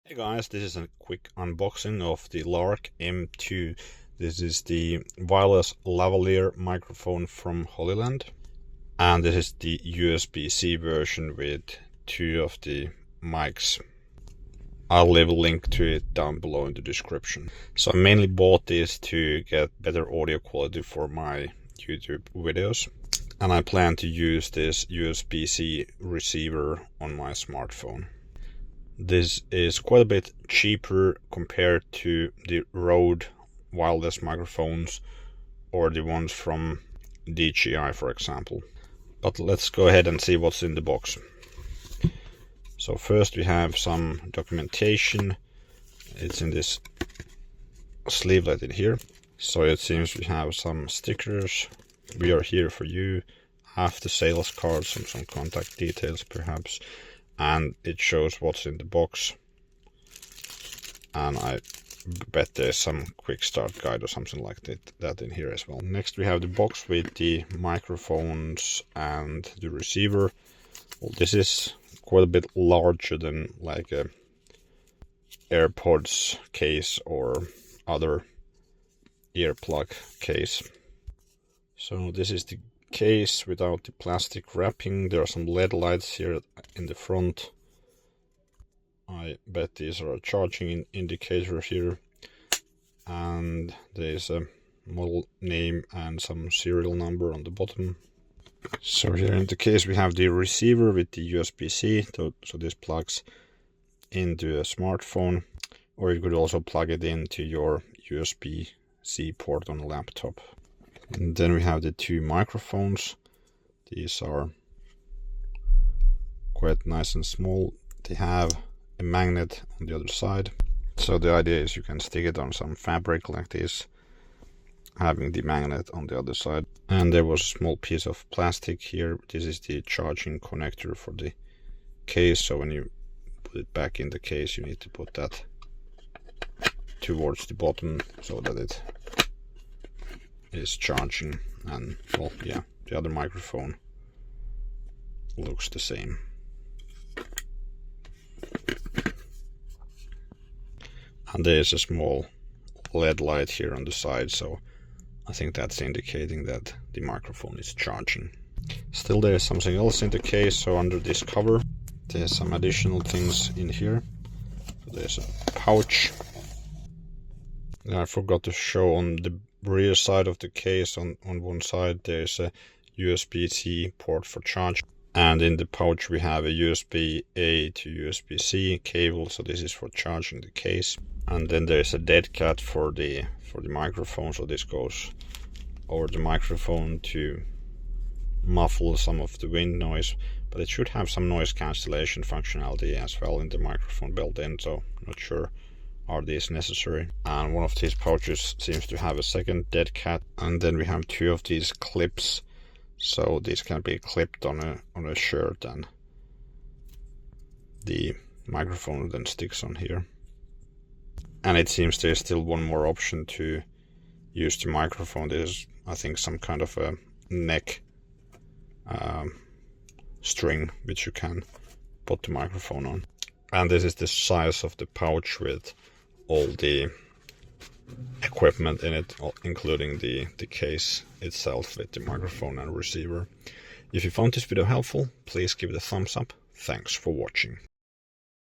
Hey guys, this is a quick unboxing of the Lark M2. This is the wireless lavalier microphone from Hollyland, and this is the USB-C version with two of the mics. I'll leave a link to it down below in the description. So I mainly bought this to get better audio quality for my YouTube videos, and I plan to use this USB-C receiver on my smartphone. This is quite a bit cheaper compared to the Rode wireless microphones or the ones from DJI, for example. But let's go ahead and see what's in the box. So first we have some documentation. It's in this sleevelet in here. So it seems we have some stickers. We are here for you. After sales cards and some contact details perhaps. And it shows what's in the box, and I bet there's some quick start guide or something like that in here as well. Next we have the box with the microphones and the receiver. Well, this is quite a bit larger than like a AirPods case or other earplug case. So this is the case without the plastic wrapping. There are some LED lights here in the front. I bet these are a charging indicator here, and there's a model name and some serial number on the bottom. So here in the case we have the receiver with the USB-C, so this plugs into a smartphone, or you could also plug it into your USB-C port on a laptop. And then we have the two microphones. These are quite nice and small. They have a magnet on the other side. So the idea is you can stick it on some fabric like this, having the magnet on the other side. And there was a small piece of plastic here. This is the charging connector for the case. So when you put it back in the case, you need to put that towards the bottom so that it is charging. And well, yeah, the other microphone looks the same. And there's a small LED light here on the side, so I think that's indicating that the microphone is charging. Still, there's something else in the case. So under this cover there's some additional things in here. There's a pouch. I forgot to show on the rear side of the case, on one side there's a USB-C port for charge, and in the pouch we have a USB-A to USB-C cable, so this is for charging the case. And then there's a dead cat for the microphone, so this goes over the microphone to muffle some of the wind noise, but it should have some noise cancellation functionality as well in the microphone built in, so not sure are these necessary. And one of these pouches seems to have a second dead cat. And then we have two of these clips, so these can be clipped on a shirt, and the microphone then sticks on here. And it seems there's still one more option to use the microphone. There's, I think, some kind of a neck string which you can put the microphone on. And this is the size of the pouch with all the equipment in it, including the case itself with the microphone and receiver. If you found this video helpful, please give it a thumbs up. Thanks for watching.